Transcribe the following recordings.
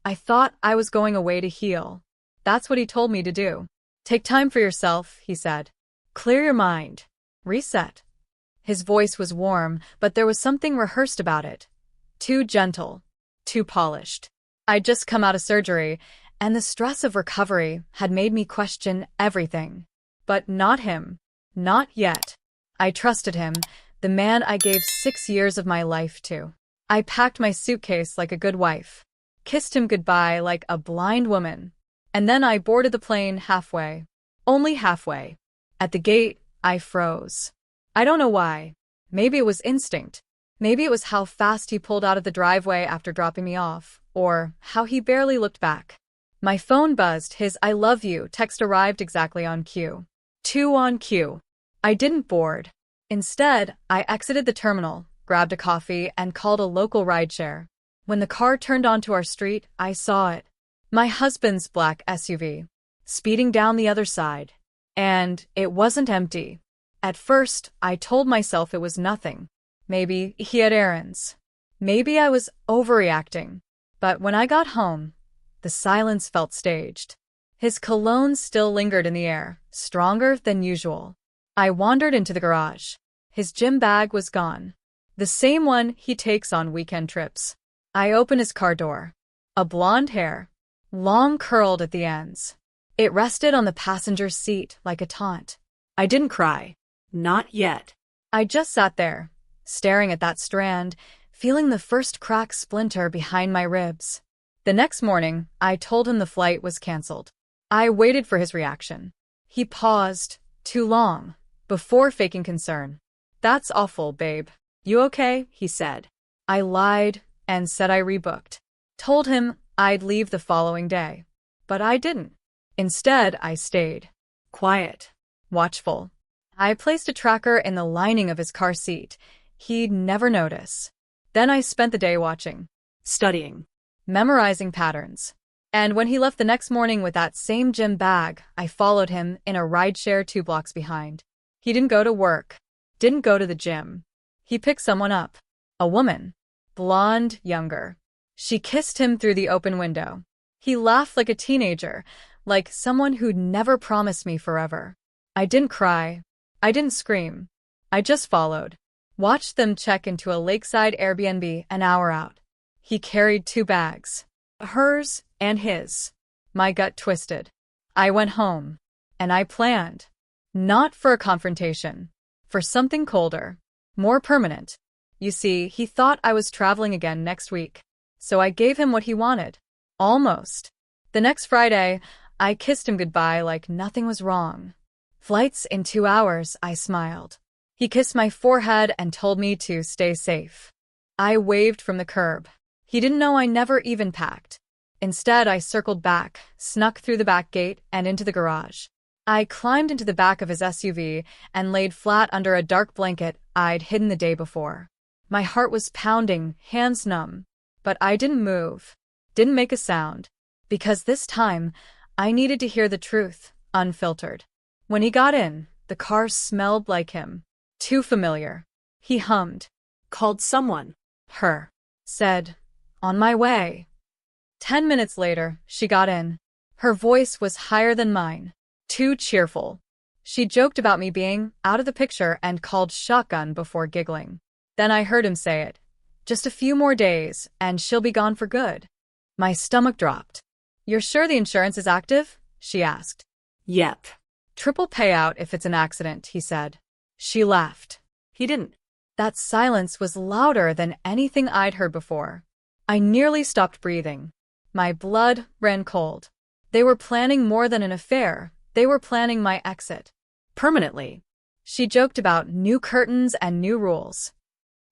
I thought I was going away to heal. That's what he told me to do. Take time for yourself, he said. Clear your mind. Reset. His voice was warm, but there was something rehearsed about it. Too gentle. Too polished. I'd just come out of surgery, and the stress of recovery had made me question everything. But not him. Not yet. I trusted him, the man I gave 6 years of my life to. I packed my suitcase like a good wife, kissed him goodbye like a blind woman, and then I boarded the plane halfway. Only halfway. At the gate, I froze. I don't know why. Maybe it was instinct. Maybe it was how fast he pulled out of the driveway after dropping me off, or how he barely looked back. My phone buzzed. His "I love you" text arrived exactly on cue. 2 on cue. I didn't board. Instead, I exited the terminal, grabbed a coffee, and called a local rideshare. When the car turned onto our street, I saw it. My husband's black SUV, speeding down the other side. And it wasn't empty. At first, I told myself it was nothing. Maybe he had errands. Maybe I was overreacting. But when I got home, the silence felt staged. His cologne still lingered in the air, stronger than usual. I wandered into the garage. His gym bag was gone. The same one he takes on weekend trips. I opened his car door. A blonde hair, long curled at the ends. It rested on the passenger seat like a taunt. I didn't cry. Not yet. I just sat there, staring at that strand, feeling the first crack splinter behind my ribs. The next morning, I told him the flight was canceled. I waited for his reaction. He paused, too long, before faking concern. That's awful, babe. You okay? He said. I lied and said I rebooked. Told him I'd leave the following day. But I didn't. Instead, I stayed. Quiet. Watchful. I placed a tracker in the lining of his car seat. He'd never notice. Then I spent the day watching, studying, memorizing patterns. And when he left the next morning with that same gym bag, I followed him in a rideshare 2 blocks behind. He didn't go to work, didn't go to the gym. He picked someone up. A woman. Blonde, younger. She kissed him through the open window. He laughed like a teenager, like someone who'd never promised me forever. I didn't cry. I didn't scream. I just followed. Watched them check into a lakeside Airbnb an hour out. He carried 2 bags. Hers and his. My gut twisted. I went home. And I planned. Not for a confrontation. For something colder. More permanent. You see, he thought I was traveling again next week. So I gave him what he wanted. Almost. The next Friday, I kissed him goodbye like nothing was wrong. Flights in 2 hours, I smiled. He kissed my forehead and told me to stay safe. I waved from the curb. He didn't know I never even packed. Instead, I circled back, snuck through the back gate and into the garage. I climbed into the back of his SUV and laid flat under a dark blanket I'd hidden the day before. My heart was pounding, hands numb. But I didn't move, didn't make a sound, because this time I needed to hear the truth, unfiltered. When he got in, the car smelled like him. Too familiar. He hummed. Called someone. Her. Said, on my way. 10 minutes later, she got in. Her voice was higher than mine. Too cheerful. She joked about me being out of the picture and called shotgun before giggling. Then I heard him say it. Just a few more days, and she'll be gone for good. My stomach dropped. You're sure the insurance is active? She asked. Yep. Triple payout if it's an accident, he said. She laughed. He didn't. That silence was louder than anything I'd heard before. I nearly stopped breathing. My blood ran cold. They were planning more than an affair. They were planning my exit. Permanently. She joked about new curtains and new rules.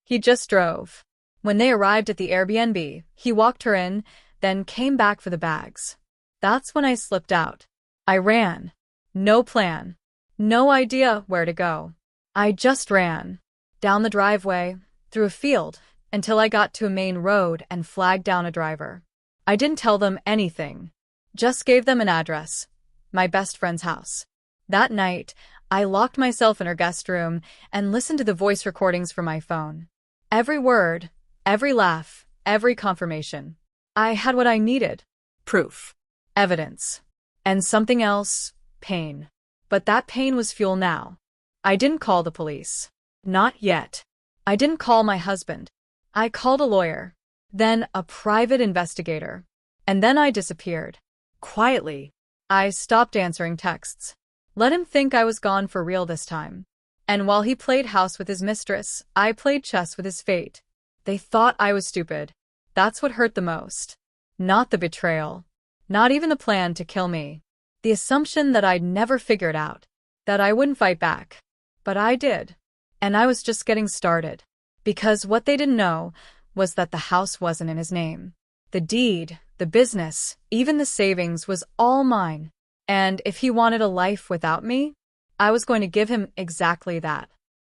He just drove. When they arrived at the Airbnb, he walked her in, then came back for the bags. That's when I slipped out. I ran. No plan. No idea where to go. I just ran. Down the driveway, through a field, until I got to a main road and flagged down a driver. I didn't tell them anything. Just gave them an address. My best friend's house. That night, I locked myself in her guest room and listened to the voice recordings from my phone. Every word, every laugh, every confirmation. I had what I needed. Proof. Evidence. And something else, pain. But that pain was fuel now. I didn't call the police. Not yet. I didn't call my husband. I called a lawyer. Then a private investigator. And then I disappeared. Quietly. I stopped answering texts. Let him think I was gone for real this time. And while he played house with his mistress, I played chess with his fate. They thought I was stupid. That's what hurt the most. Not the betrayal. Not even the plan to kill me. The assumption that I'd never figure it out. That I wouldn't fight back. But I did. And I was just getting started. Because what they didn't know was that the house wasn't in his name. The deed, the business, even the savings was all mine. And if he wanted a life without me, I was going to give him exactly that.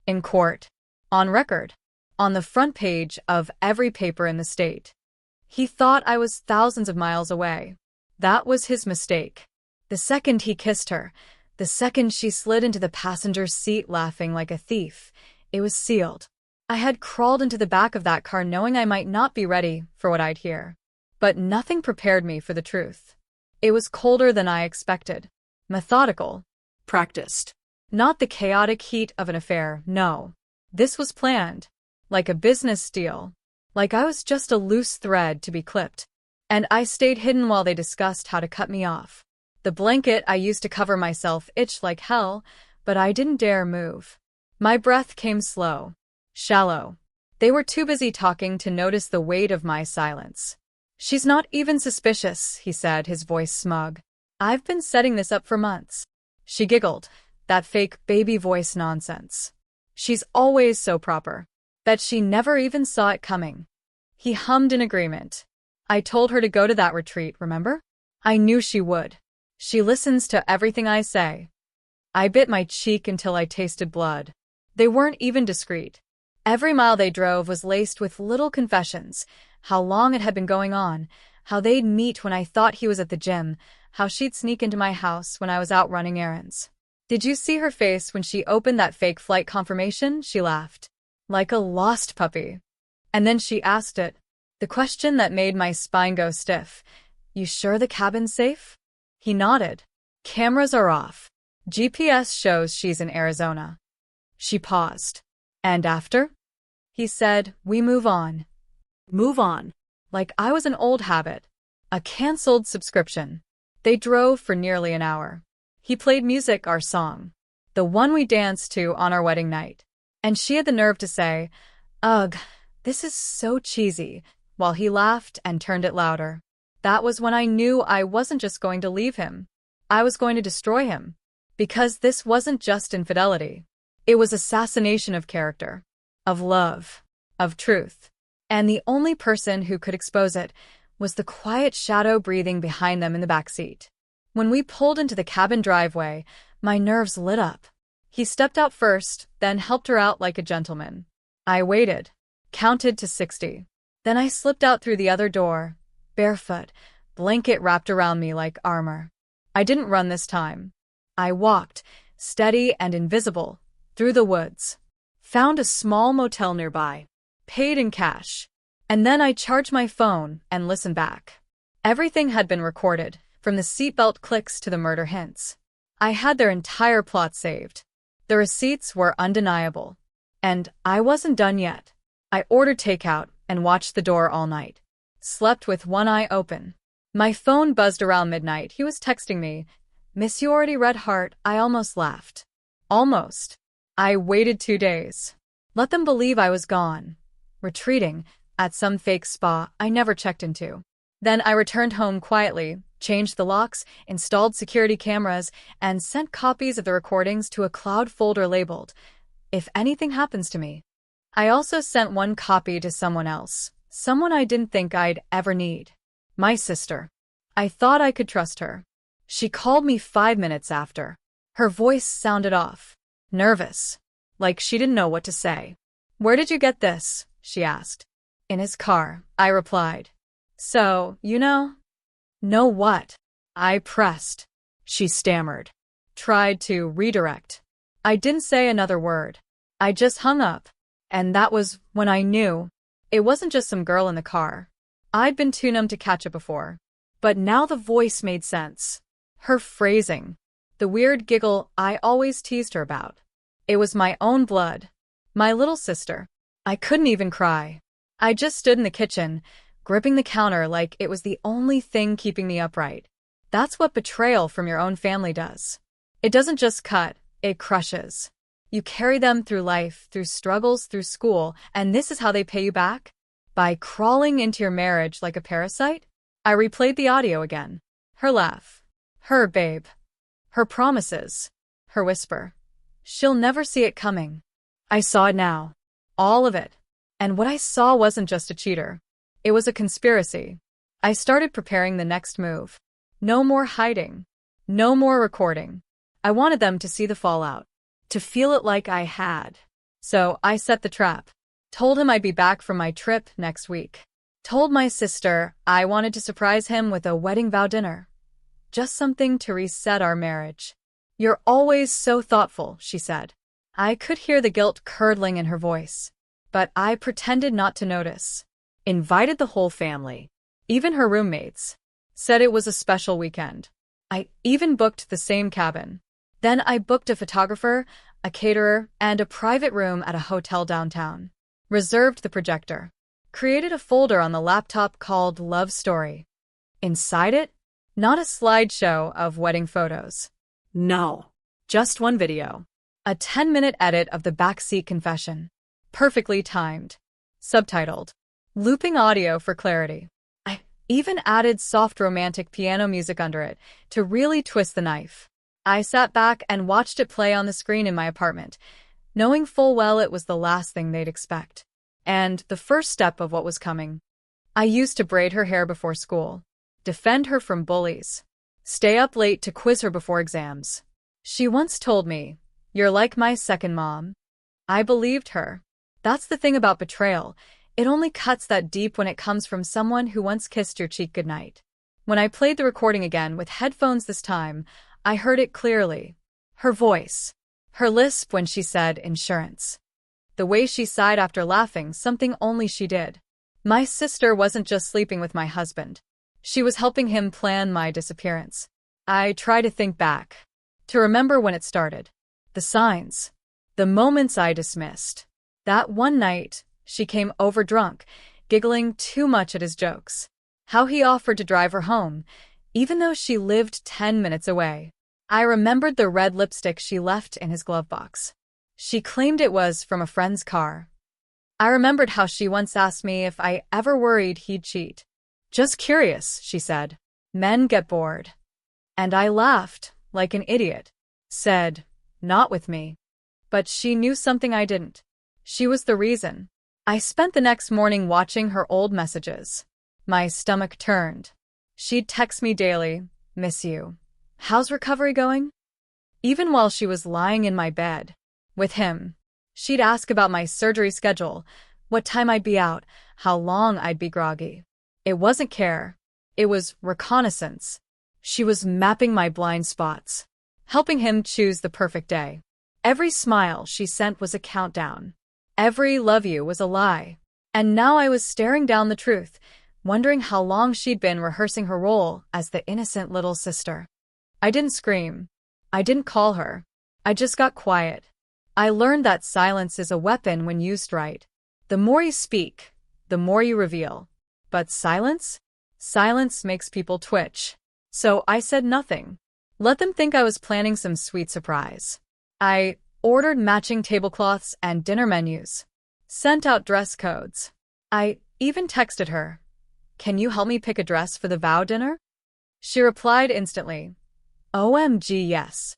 In court. On record. On the front page of every paper in the state. He thought I was thousands of miles away. That was his mistake. The second he kissed her, the second she slid into the passenger seat laughing like a thief, it was sealed. I had crawled into the back of that car knowing I might not be ready for what I'd hear. But nothing prepared me for the truth. It was colder than I expected. Methodical. Practiced. Not the chaotic heat of an affair, no. This was planned. Like a business deal. Like I was just a loose thread to be clipped. And I stayed hidden while they discussed how to cut me off. The blanket I used to cover myself itched like hell, but I didn't dare move. My breath came slow. Shallow. They were too busy talking to notice the weight of my silence. She's not even suspicious, he said, his voice smug. I've been setting this up for months. She giggled. That fake baby voice nonsense. She's always so proper. Bet she never even saw it coming. He hummed in agreement. I told her to go to that retreat, remember? I knew she would. She listens to everything I say. I bit my cheek until I tasted blood. They weren't even discreet. Every mile they drove was laced with little confessions. How long it had been going on. How they'd meet when I thought he was at the gym. How she'd sneak into my house when I was out running errands. Did you see her face when she opened that fake flight confirmation? She laughed. Like a lost puppy. And then she asked it. The question that made my spine go stiff. You sure the cabin's safe? He nodded. Cameras are off. GPS shows she's in Arizona. She paused. And after? He said, we move on. Move on. Like I was an old habit. A canceled subscription. They drove for nearly an hour. He played music, our song. The one we danced to on our wedding night. And she had the nerve to say, ugh, this is so cheesy, while he laughed and turned it louder. That was when I knew I wasn't just going to leave him. I was going to destroy him. Because this wasn't just infidelity. It was assassination of character. Of love. Of truth. And the only person who could expose it was the quiet shadow breathing behind them in the back seat. When we pulled into the cabin driveway, my nerves lit up. He stepped out first, then helped her out like a gentleman. I waited. Counted to 60. Then I slipped out through the other door. Barefoot, blanket wrapped around me like armor. I didn't run this time. I walked, steady and invisible, through the woods. Found a small motel nearby. Paid in cash. And then I charged my phone and listened back. Everything had been recorded, from the seatbelt clicks to the murder hints. I had their entire plot saved. The receipts were undeniable. And I wasn't done yet. I ordered takeout and watched the door all night. Slept with one eye open. My phone buzzed around midnight. He was texting me. Miss, you already read Heart. I almost laughed. Almost. I waited 2 days. Let them believe I was gone. Retreating, at some fake spa I never checked into. Then I returned home quietly, changed the locks, installed security cameras, and sent copies of the recordings to a cloud folder labeled, If Anything Happens to Me. I also sent one copy to someone else, someone I didn't think I'd ever need. My sister. I thought I could trust her. She called me 5 minutes after. Her voice sounded off. Nervous. Like she didn't know what to say. Where did you get this? She asked. In his car, I replied. So, you know? Know what? I pressed. She stammered. Tried to redirect. I didn't say another word. I just hung up. And that was when I knew. It wasn't just some girl in the car. I'd been too numb to catch it before. But now the voice made sense. Her phrasing. The weird giggle I always teased her about. It was my own blood. My little sister. I couldn't even cry. I just stood in the kitchen, gripping the counter like it was the only thing keeping me upright. That's what betrayal from your own family does. It doesn't just cut, it crushes. You carry them through life, through struggles, through school, and this is how they pay you back? By crawling into your marriage like a parasite? I replayed the audio again. Her laugh. Her babe. Her promises. Her whisper. She'll never see it coming. I saw it now. All of it. And what I saw wasn't just a cheater. It was a conspiracy. I started preparing the next move. No more hiding. No more recording. I wanted them to see the fallout. To feel it like I had. So I set the trap. Told him I'd be back from my trip next week. Told my sister I wanted to surprise him with a wedding vow dinner. Just something to reset our marriage. You're always so thoughtful, she said. I could hear the guilt curdling in her voice. But I pretended not to notice. Invited the whole family. Even her roommates. Said it was a special weekend. I even booked the same cabin. Then I booked a photographer, a caterer, and a private room at a hotel downtown. Reserved the projector. Created a folder on the laptop called Love Story. Inside it, not a slideshow of wedding photos. No. Just one video. A 10-minute edit of the backseat confession. Perfectly timed. Subtitled. Looping audio for clarity. I even added soft romantic piano music under it to really twist the knife. I sat back and watched it play on the screen in my apartment, knowing full well it was the last thing they'd expect. And the first step of what was coming. I used to braid her hair before school, defend her from bullies, stay up late to quiz her before exams. She once told me, "You're like my second mom." I believed her. That's the thing about betrayal. It only cuts that deep when it comes from someone who once kissed your cheek goodnight. When I played the recording again with headphones this time, I heard it clearly. Her voice. Her lisp when she said insurance. The way she sighed after laughing, something only she did. My sister wasn't just sleeping with my husband. She was helping him plan my disappearance. I try to think back. To remember when it started. The signs. The moments I dismissed. That one night, she came over drunk, giggling too much at his jokes. How he offered to drive her home, even though she lived 10 minutes away. I remembered the red lipstick she left in his glove box. She claimed it was from a friend's car. I remembered how she once asked me if I ever worried he'd cheat. Just curious, she said. Men get bored. And I laughed, like an idiot. Said, not with me. But she knew something I didn't. She was the reason. I spent the next morning watching her old messages. My stomach turned. She'd text me daily, "Miss you. How's recovery going?" Even while she was lying in my bed. With him. She'd ask about my surgery schedule, what time I'd be out, how long I'd be groggy. It wasn't care. It was reconnaissance. She was mapping my blind spots. Helping him choose the perfect day. Every smile she sent was a countdown. Every love you was a lie. And now I was staring down the truth, wondering how long she'd been rehearsing her role as the innocent little sister. I didn't scream. I didn't call her. I just got quiet. I learned that silence is a weapon when used right. The more you speak, the more you reveal. But silence? Silence makes people twitch. So I said nothing. Let them think I was planning some sweet surprise. I ordered matching tablecloths and dinner menus. Sent out dress codes. I even texted her, "Can you help me pick a dress for the vow dinner?" She replied instantly, "OMG, yes.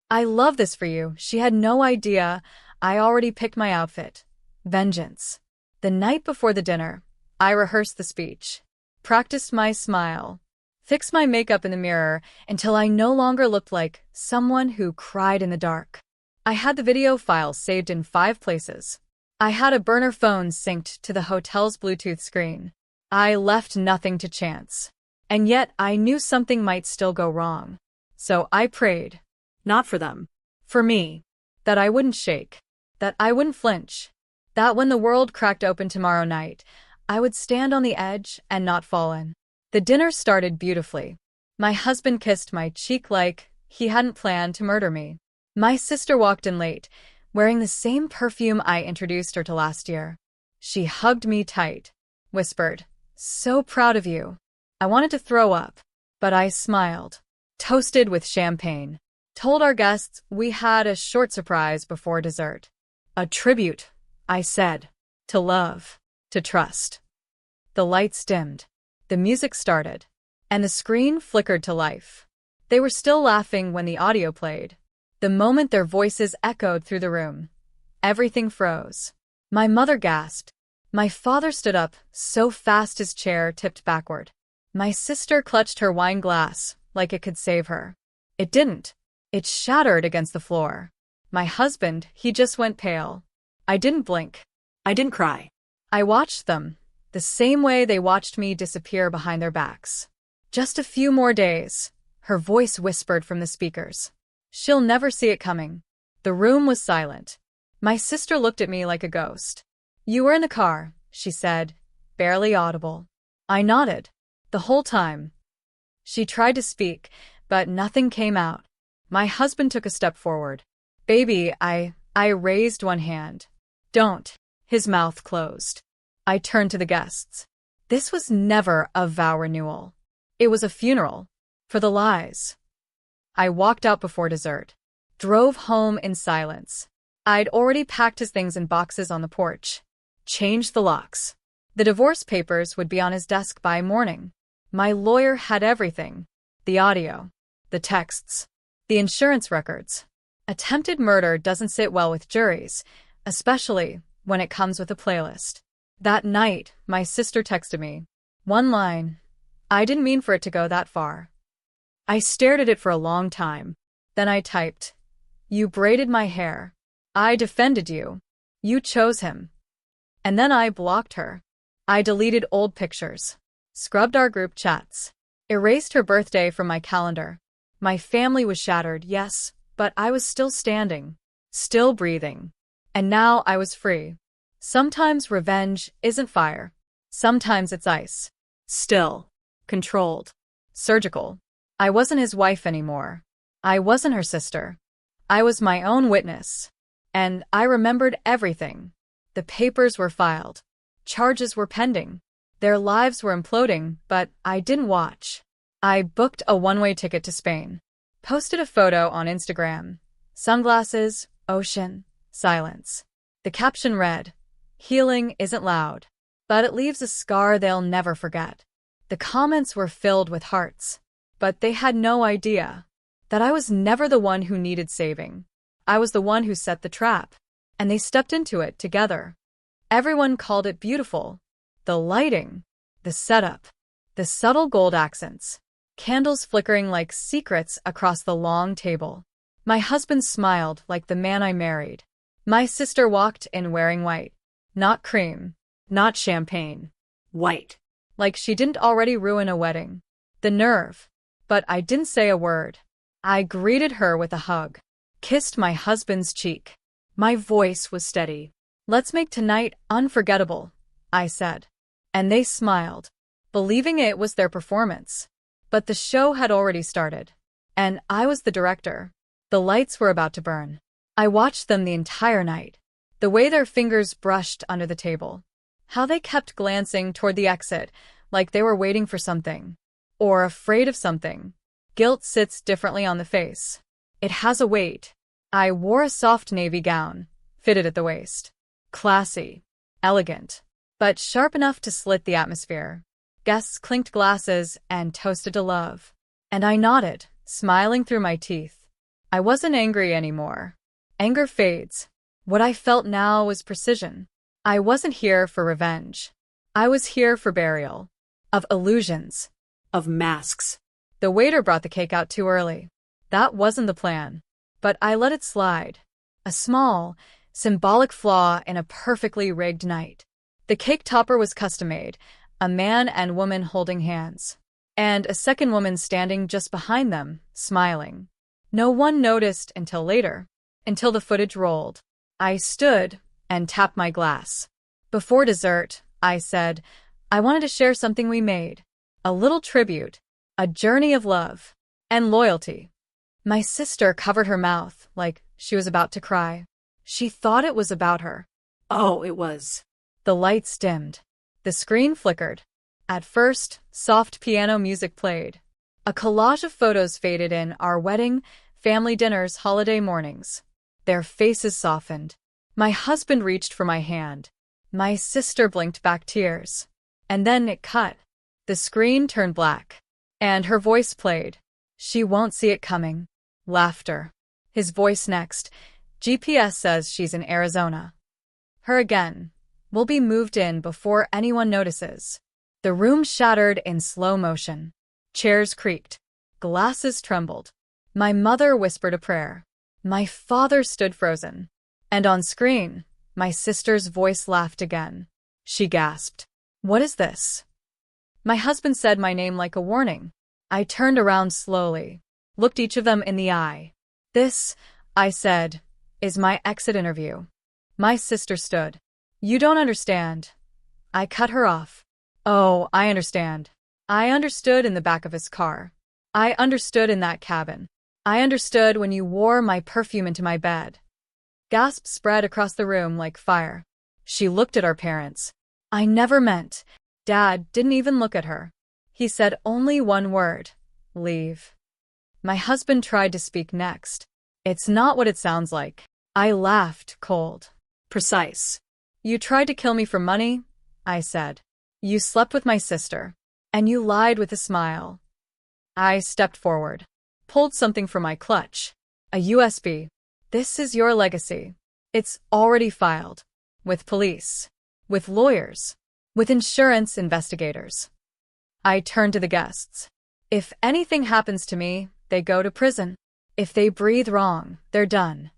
I love this for you." She had no idea I already picked my outfit. Vengeance. The night before the dinner, I rehearsed the speech. Practiced my smile. Fixed my makeup in the mirror until I no longer looked like someone who cried in the dark. I had the video file saved in 5 places. I had a burner phone synced to the hotel's Bluetooth screen. I left nothing to chance. And yet I knew something might still go wrong. So I prayed. Not for them. For me. That I wouldn't shake. That I wouldn't flinch. That when the world cracked open tomorrow night, I would stand on the edge and not fall in. The dinner started beautifully. My husband kissed my cheek like he hadn't planned to murder me. My sister walked in late, wearing the same perfume I introduced her to last year. She hugged me tight, whispered, "So proud of you." I wanted to throw up, but I smiled, toasted with champagne, told our guests we had a short surprise before dessert. A tribute, I said, to love, to trust. The lights dimmed, the music started, and the screen flickered to life. They were still laughing when the audio played. The moment their voices echoed through the room, everything froze. My mother gasped. My father stood up so fast his chair tipped backward. My sister clutched her wine glass like it could save her. It didn't. It shattered against the floor. My husband, he just went pale. I didn't blink. I didn't cry. I watched them, the same way they watched me disappear behind their backs. Just a few more days, her voice whispered from the speakers. She'll never see it coming. The room was silent. My sister looked at me like a ghost. You were in the car, she said, barely audible. I nodded. The whole time. She tried to speak, but nothing came out. My husband took a step forward. Baby, I raised one hand. Don't. His mouth closed. I turned to the guests. This was never a vow renewal. It was a funeral. For the lies. I walked out before dessert. Drove home in silence. I'd already packed his things in boxes on the porch. Changed the locks. The divorce papers would be on his desk by morning. My lawyer had everything. The audio. The texts. The insurance records. Attempted murder doesn't sit well with juries, especially when it comes with a playlist. That night, my sister texted me. One line. I didn't mean for it to go that far. I stared at it for a long time. Then I typed. You braided my hair. I defended you. You chose him. And then I blocked her. I deleted old pictures. Scrubbed our group chats. Erased her birthday from my calendar. My family was shattered, yes, but I was still standing. Still breathing. And now I was free. Sometimes revenge isn't fire. Sometimes it's ice. Still. Controlled. Surgical. I wasn't his wife anymore. I wasn't her sister. I was my own witness. And I remembered everything. The papers were filed. Charges were pending. Their lives were imploding, but I didn't watch. I booked a one-way ticket to Spain. Posted a photo on Instagram. Sunglasses, ocean, silence. The caption read, Healing isn't loud, but it leaves a scar they'll never forget. The comments were filled with hearts, but they had no idea that I was never the one who needed saving. I was the one who set the trap, and they stepped into it together. Everyone called it beautiful. The lighting, the setup, the subtle gold accents, candles flickering like secrets across the long table. My husband smiled like the man I married. My sister walked in wearing white. Not cream, not champagne. White. Like she didn't already ruin a wedding. The nerve. But I didn't say a word. I greeted her with a hug. Kissed my husband's cheek. My voice was steady. Let's make tonight unforgettable, I said. And they smiled, believing it was their performance. But the show had already started. And I was the director. The lights were about to burn. I watched them the entire night. The way their fingers brushed under the table. How they kept glancing toward the exit, like they were waiting for something. Or afraid of something. Guilt sits differently on the face. It has a weight. I wore a soft navy gown, fitted at the waist. Classy. Elegant. But sharp enough to slit the atmosphere. Guests clinked glasses and toasted to love. And I nodded, smiling through my teeth. I wasn't angry anymore. Anger fades. What I felt now was precision. I wasn't here for revenge. I was here for burial. Of illusions. Of masks. The waiter brought the cake out too early. That wasn't the plan. But I let it slide. A small, symbolic flaw in a perfectly rigged night. The cake topper was custom-made, a man and woman holding hands. And a second woman standing just behind them, smiling. No one noticed until later. Until the footage rolled. I stood and tapped my glass. Before dessert, I said, I wanted to share something we made. A little tribute. A journey of love. And loyalty. My sister covered her mouth like she was about to cry. She thought it was about her. Oh, it was. The lights dimmed. The screen flickered. At first, soft piano music played. A collage of photos faded in our wedding, family dinners, holiday mornings. Their faces softened. My husband reached for my hand. My sister blinked back tears. And then it cut. The screen turned black. And her voice played. She won't see it coming. Laughter. His voice next. GPS says she's in Arizona. Her again. We'll be moved in before anyone notices. The room shattered in slow motion. Chairs creaked. Glasses trembled. My mother whispered a prayer. My father stood frozen. And on screen, my sister's voice laughed again. She gasped. What is this? My husband said my name like a warning. I turned around slowly, looked each of them in the eye. This, I said, is my exit interview. My sister stood. You don't understand. I cut her off. Oh, I understand. I understood in the back of his car. I understood in that cabin. I understood when you wore my perfume into my bed. Gasps spread across the room like fire. She looked at our parents. I never meant. Dad didn't even look at her. He said only one word. Leave. My husband tried to speak next. It's not what it sounds like. I laughed, cold. Precise. You tried to kill me for money, I said. You slept with my sister. And you lied with a smile. I stepped forward, pulled something from my clutch. A USB. This is your legacy. It's already filed. With police. With lawyers. With insurance investigators. I turned to the guests. If anything happens to me, they go to prison. If they breathe wrong, they're done.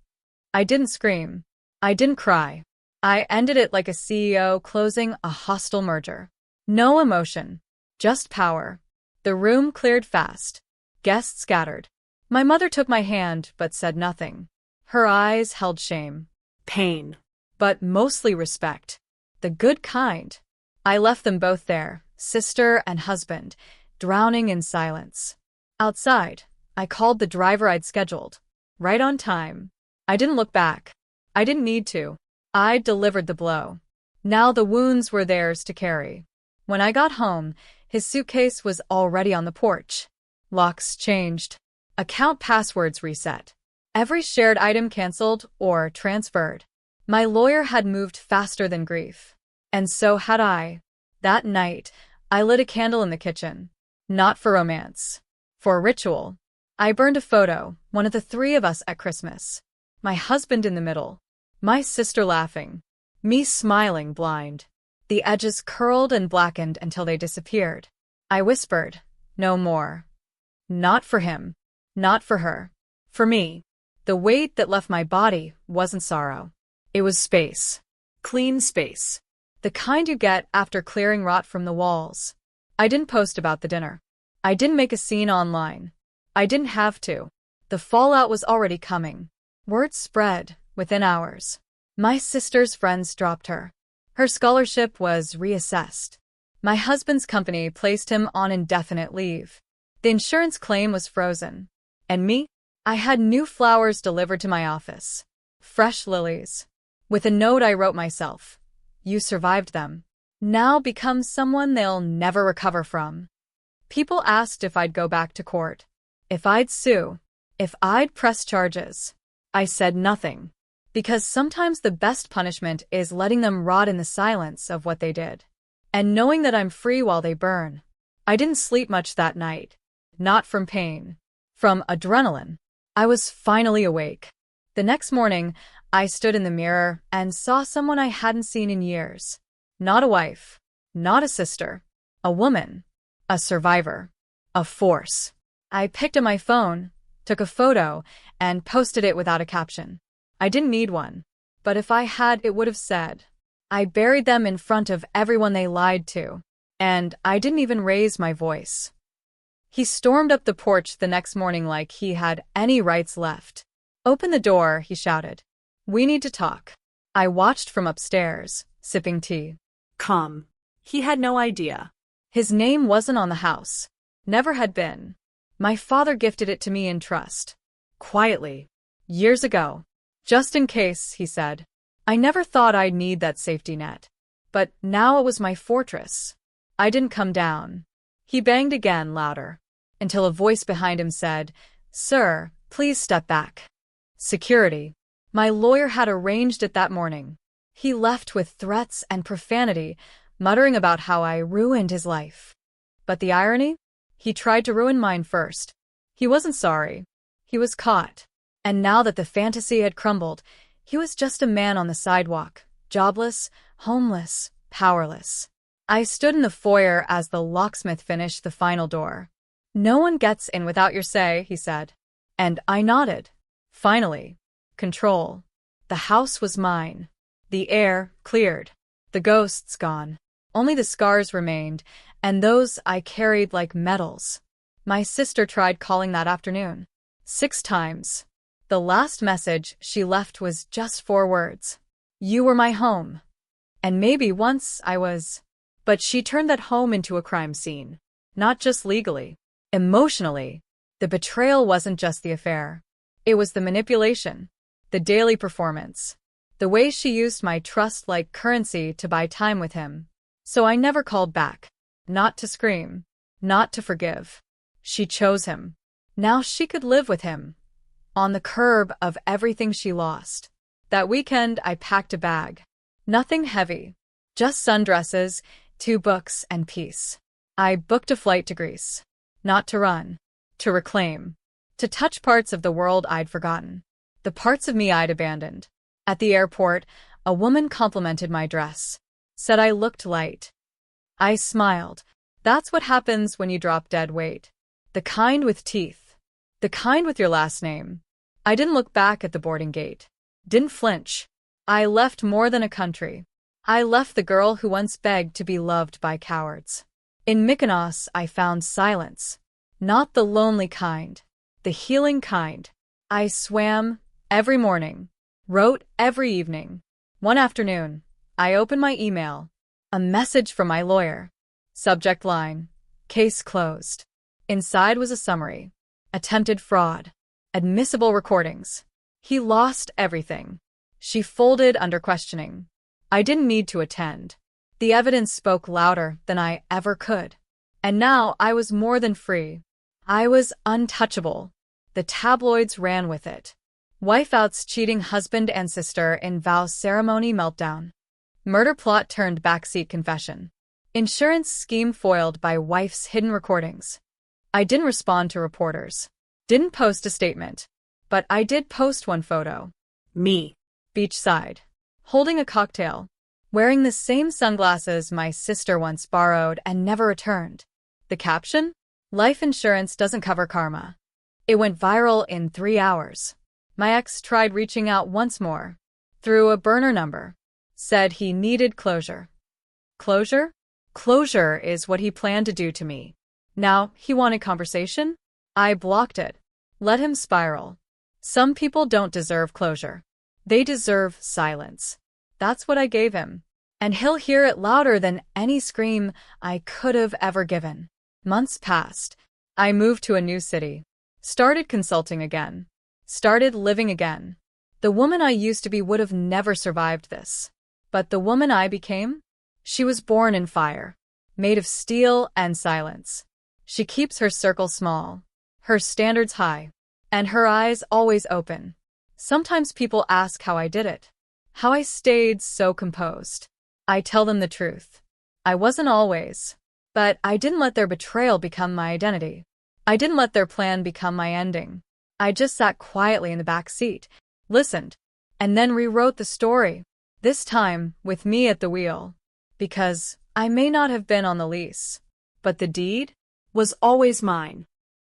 I didn't scream. I didn't cry. I ended it like a CEO closing a hostile merger. No emotion. Just power. The room cleared fast. Guests scattered. My mother took my hand but said nothing. Her eyes held shame. Pain. But mostly respect. The good kind. I left them both there, sister and husband, drowning in silence. Outside, I called the driver I'd scheduled. Right on time. I didn't look back. I didn't need to. I delivered the blow. Now the wounds were theirs to carry. When I got home, his suitcase was already on the porch. Locks changed. Account passwords reset. Every shared item canceled or transferred. My lawyer had moved faster than grief. And so had I. That night, I lit a candle in the kitchen. Not for romance. For ritual. I burned a photo, one of the three of us at Christmas. My husband in the middle. My sister laughing. Me smiling blind. The edges curled and blackened until they disappeared. I whispered, no more. Not for him. Not for her. For me. The weight that left my body wasn't sorrow. It was space. Clean space. The kind you get after clearing rot from the walls. I didn't post about the dinner. I didn't make a scene online. I didn't have to. The fallout was already coming. Word spread within hours. My sister's friends dropped her. Her scholarship was reassessed. My husband's company placed him on indefinite leave. The insurance claim was frozen. And me? I had new flowers delivered to my office. Fresh lilies. With a note I wrote myself. You survived them. Now become someone they'll never recover from. People asked if I'd go back to court. If I'd sue. If I'd press charges. I said nothing. Because sometimes the best punishment is letting them rot in the silence of what they did. And knowing that I'm free while they burn. I didn't sleep much that night. Not from pain. From adrenaline. I was finally awake. The next morning, I stood in the mirror and saw someone I hadn't seen in years. Not a wife. Not a sister. A woman. A survivor. A force. I picked up my phone, took a photo, and posted it without a caption. I didn't need one. But if I had, it would have said, I buried them in front of everyone they lied to. And I didn't even raise my voice. He stormed up the porch the next morning like he had any rights left. Open the door, he shouted. We need to talk. I watched from upstairs, sipping tea. Calm. He had no idea. His name wasn't on the house. Never had been. My father gifted it to me in trust. Quietly. Years ago. Just in case, he said. I never thought I'd need that safety net. But now it was my fortress. I didn't come down. He banged again, louder, until a voice behind him said, Sir, please step back. Security. My lawyer had arranged it that morning. He left with threats and profanity, muttering about how I ruined his life. But the irony? He tried to ruin mine first. He wasn't sorry. He was caught. And now that the fantasy had crumbled, he was just a man on the sidewalk, jobless, homeless, powerless. I stood in the foyer as the locksmith finished the final door. No one gets in without your say, he said. And I nodded. Finally. Control. The house was mine. The air cleared. The ghosts gone. Only the scars remained, and those I carried like medals. My sister tried calling that afternoon. 6 times. The last message she left was just 4 words. You were my home. And maybe once I was. But she turned that home into a crime scene. Not just legally. Emotionally. The betrayal wasn't just the affair. It was the manipulation. The daily performance. The way she used my trust like currency to buy time with him. So I never called back. Not to scream. Not to forgive. She chose him. Now she could live with him. On the curb of everything she lost. That weekend I packed a bag. Nothing heavy. Just sundresses, 2 books, and peace. I booked a flight to Greece. Not to run. To reclaim. To touch parts of the world I'd forgotten. The parts of me I'd abandoned. At the airport, a woman complimented my dress. Said I looked light. I smiled. That's what happens when you drop dead weight. The kind with teeth. The kind with your last name. I didn't look back at the boarding gate. Didn't flinch. I left more than a country. I left the girl who once begged to be loved by cowards. In Mykonos, I found silence. Not the lonely kind. The healing kind. I swam every morning. Wrote every evening. One afternoon, I opened my email. A message from my lawyer. Subject line. Case closed. Inside was a summary. Attempted fraud. Admissible recordings. He lost everything. She folded under questioning. I didn't need to attend. The evidence spoke louder than I ever could. And now I was more than free. I was untouchable. The tabloids ran with it. Wife outs cheating husband and sister in vow ceremony meltdown. Murder plot turned backseat confession. Insurance scheme foiled by wife's hidden recordings. I didn't respond to reporters. Didn't post a statement. But I did post one photo. Me. Beachside. Holding a cocktail. Wearing the same sunglasses my sister once borrowed and never returned. The caption? Life insurance doesn't cover karma. It went viral in 3 hours. My ex tried reaching out once more. Through a burner number. Said he needed closure. Closure? Closure is what he planned to do to me. Now, he wanted conversation? I blocked it. Let him spiral. Some people don't deserve closure. They deserve silence. That's what I gave him. And he'll hear it louder than any scream I could have ever given. Months passed. I moved to a new city. Started consulting again. Started living again. The woman I used to be would have never survived this. But the woman I became? She was born in fire. Made of steel and silence. She keeps her circle small. Her standards high. And her eyes always open. Sometimes people ask how I did it. How I stayed so composed. I tell them the truth. I wasn't always. But I didn't let their betrayal become my identity. I didn't let their plan become my ending. I just sat quietly in the back seat, listened, and then rewrote the story. This time, with me at the wheel. Because I may not have been on the lease. But the deed was always mine.